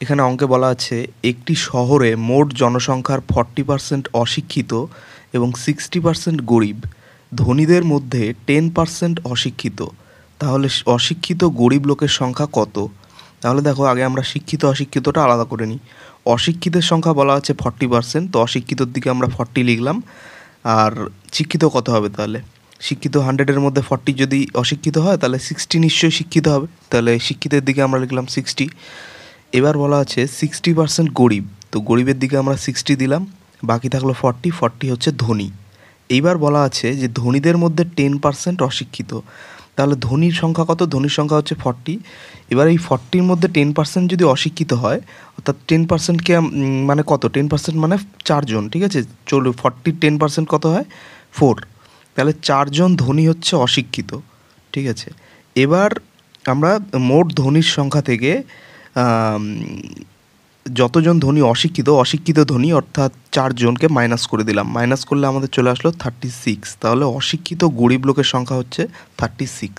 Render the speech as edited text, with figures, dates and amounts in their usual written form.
এখানে অঙ্কে বলা আছে একটি শহরে মোট জনসংখ্যার 40% অশিক্ষিত এবং 60% গরিব। ধনীদের মধ্যে 10% অশিক্ষিত। তাহলে অশিক্ষিত গরিব লোকের সংখ্যা কত? তাহলে দেখো আগে আমরা শিক্ষিত অশিক্ষিতটা আলাদা করে নিই। অশিক্ষিতের সংখ্যা বলা আছে 40%, তো অশিক্ষিতর দিকে আমরা 40 লিখলাম। আর শিক্ষিত কত হবে তাহলে? শিক্ষিত 100-এর মধ্যে 40 যদি অশিক্ষিত হয় তাহলে 60 নিশ্চয়ই শিক্ষিত হবে, তাহলে শিক্ষিতের দিকে আমরা লিখলাম 60। এবার বলা আছে 60% গরিব, তো গরিবের দিকে আমরা 60 দিলাম, বাকি থাকলো 40 হচ্ছে ধনী। এইবার বলা আছে যে ধনীদের মধ্যে 10% অশিক্ষিত, তাহলে ধনীর সংখ্যা কত? ধনীর সংখ্যা হচ্ছে 40। এবার এই 40-র মধ্যে 10% যদি অশিক্ষিত হয়, অর্থাৎ 10%কে মানে কত? 10% মানে 4 জন, ঠিক আছে? চলো 40-র 10% কত হয়? 4। তাহলে 4 জন ধনী হচ্ছে অশিক্ষিত, ঠিক আছে? এবার আমরা মোট ধনীর সংখ্যা থেকে যতজন ধনী অশিক্ষিত, অশিক্ষিত ধনী অর্থাৎ 4 জনকে মাইনাস করে দিলাম। মাইনাস করলে আমাদের চলে আসলো 36। তাহলে অশিক্ষিত গরিব লোকের সংখ্যা হচ্ছে 36।